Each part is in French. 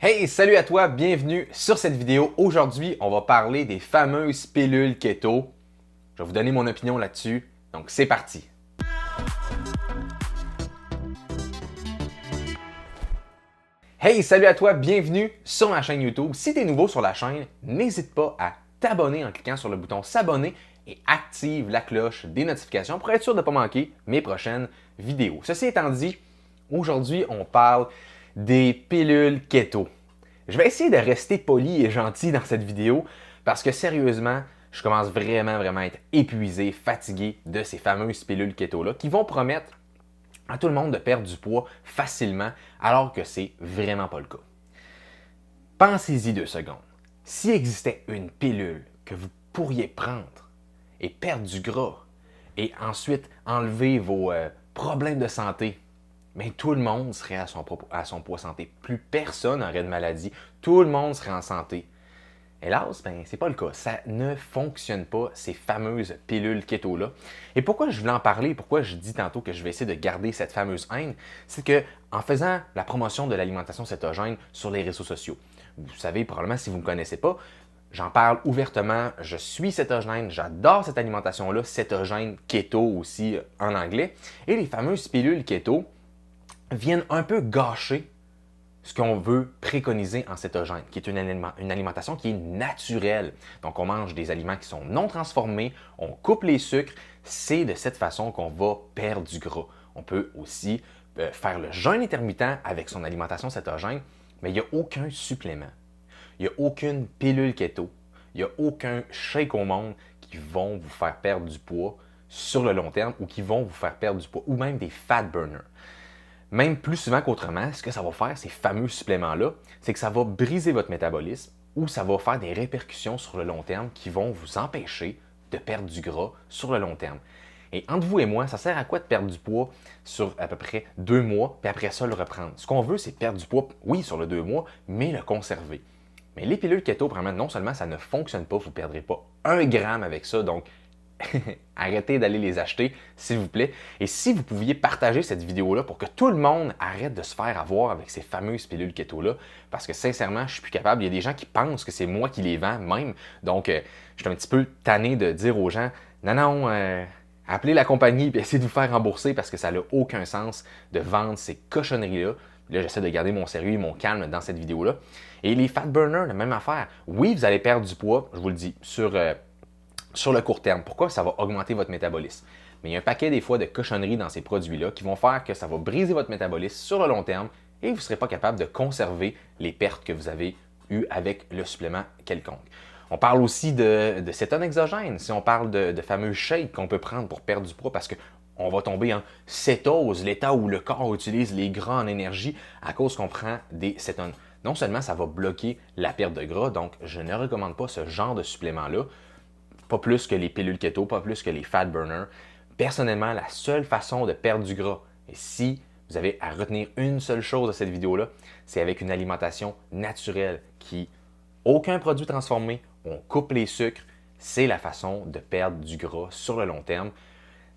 Hey, salut à toi, bienvenue sur cette vidéo. Aujourd'hui, on va parler des fameuses pilules keto. Je vais vous donner mon opinion là-dessus, donc c'est parti. Hey, salut à toi, bienvenue sur ma chaîne YouTube. Si tu es nouveau sur la chaîne, n'hésite pas à t'abonner en cliquant sur le bouton s'abonner et active la cloche des notifications pour être sûr de ne pas manquer mes prochaines vidéos. Ceci étant dit, aujourd'hui, on parle des pilules keto. Je vais essayer de rester poli et gentil dans cette vidéo parce que sérieusement, je commence vraiment à être épuisé, fatigué de ces fameuses pilules keto-là qui vont promettre à tout le monde de perdre du poids facilement alors que c'est vraiment pas le cas. Pensez-y 2 secondes. S'il existait une pilule que vous pourriez prendre et perdre du gras et ensuite enlever vos problèmes de santé, mais tout le monde serait à son poids santé. Plus personne n'aurait de maladie. Tout le monde serait en santé. Hélas, c'est pas le cas. Ça ne fonctionne pas, ces fameuses pilules keto-là. Et pourquoi je voulais en parler, pourquoi je dis tantôt que je vais essayer de garder cette fameuse haine, c'est que en faisant la promotion de l'alimentation cétogène sur les réseaux sociaux, vous savez probablement si vous ne me connaissez pas, j'en parle ouvertement, je suis cétogène, j'adore cette alimentation-là, cétogène, keto aussi en anglais. Et les fameuses pilules keto viennent un peu gâcher ce qu'on veut préconiser en cétogène, qui est une alimentation qui est naturelle. Donc, on mange des aliments qui sont non transformés, on coupe les sucres. C'est de cette façon qu'on va perdre du gras. On peut aussi faire le jeûne intermittent avec son alimentation cétogène, mais il n'y a aucun supplément. Il n'y a aucune pilule keto. Il n'y a aucun shake au monde qui vont vous faire perdre du poids sur le long terme ou qui vont vous faire perdre du poids ou même des fat burners. Même plus souvent qu'autrement, ce que ça va faire, ces fameux suppléments-là, c'est que ça va briser votre métabolisme ou ça va faire des répercussions sur le long terme qui vont vous empêcher de perdre du gras sur le long terme. Et entre vous et moi, ça sert à quoi de perdre du poids sur à peu près 2 mois, puis après ça, le reprendre? Ce qu'on veut, c'est perdre du poids, oui, sur le 2 mois, mais le conserver. Mais les pilules keto, vraiment, non seulement ça ne fonctionne pas, vous ne perdrez pas 1 gramme avec ça, donc arrêtez d'aller les acheter, s'il vous plaît. Et si vous pouviez partager cette vidéo-là pour que tout le monde arrête de se faire avoir avec ces fameuses pilules keto-là, parce que sincèrement, je suis plus capable. Il y a des gens qui pensent que c'est moi qui les vends même. Donc, je suis un petit peu tanné de dire aux gens, non, appelez la compagnie et essayez de vous faire rembourser parce que ça n'a aucun sens de vendre ces cochonneries-là. Là, j'essaie de garder mon sérieux et mon calme dans cette vidéo-là. Et les fat burners, la même affaire. Oui, vous allez perdre du poids, je vous le dis, sur le court terme. Pourquoi? Ça va augmenter votre métabolisme. Mais il y a un paquet des fois de cochonneries dans ces produits-là qui vont faire que ça va briser votre métabolisme sur le long terme et vous ne serez pas capable de conserver les pertes que vous avez eues avec le supplément quelconque. On parle aussi de cétone exogène, si on parle de fameux shakes qu'on peut prendre pour perdre du poids parce qu'on va tomber en cétose, l'état où le corps utilise les gras en énergie à cause qu'on prend des cétones. Non seulement ça va bloquer la perte de gras, donc je ne recommande pas ce genre de supplément-là. Pas plus que les pilules keto, pas plus que les fat burners. Personnellement, la seule façon de perdre du gras, et si vous avez à retenir une seule chose de cette vidéo-là, c'est avec une alimentation naturelle qui, aucun produit transformé, on coupe les sucres, c'est la façon de perdre du gras sur le long terme.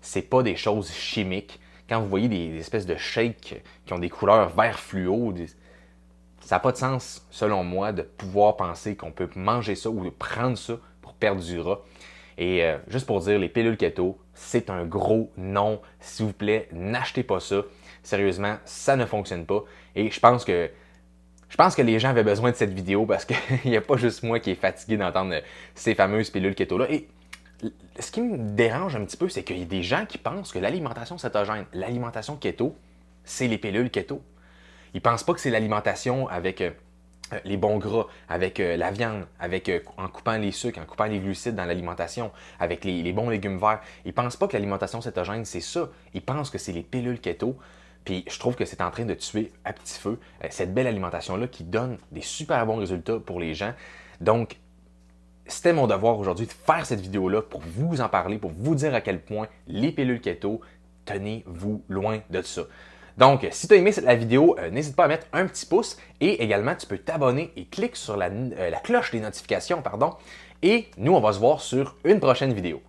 C'est pas des choses chimiques. Quand vous voyez des espèces de shakes qui ont des couleurs vert fluo, ça n'a pas de sens, selon moi, de pouvoir penser qu'on peut manger ça ou prendre ça pour perdre du gras. Et juste pour dire, les pilules keto, c'est un gros non. S'il vous plaît, n'achetez pas ça. Sérieusement, ça ne fonctionne pas. Et je pense que les gens avaient besoin de cette vidéo parce qu'il n'y a pas juste moi qui est fatigué d'entendre ces fameuses pilules keto-là. Et ce qui me dérange un petit peu, c'est qu'il y a des gens qui pensent que l'alimentation cétogène, l'alimentation keto, c'est les pilules keto. Ils ne pensent pas que c'est l'alimentation avec les bons gras, avec la viande, en coupant les sucres, en coupant les glucides dans l'alimentation, avec les bons légumes verts. Ils ne pensent pas que l'alimentation cétogène, c'est ça. Ils pensent que c'est les pilules keto. Puis je trouve que c'est en train de tuer à petit feu cette belle alimentation-là qui donne des super bons résultats pour les gens. Donc, c'était mon devoir aujourd'hui de faire cette vidéo-là pour vous en parler, pour vous dire à quel point les pilules keto, tenez-vous loin de ça. Donc, si tu as aimé la vidéo, n'hésite pas à mettre un petit pouce et également, tu peux t'abonner et clique sur la cloche des notifications, pardon. Et nous, on va se voir sur une prochaine vidéo.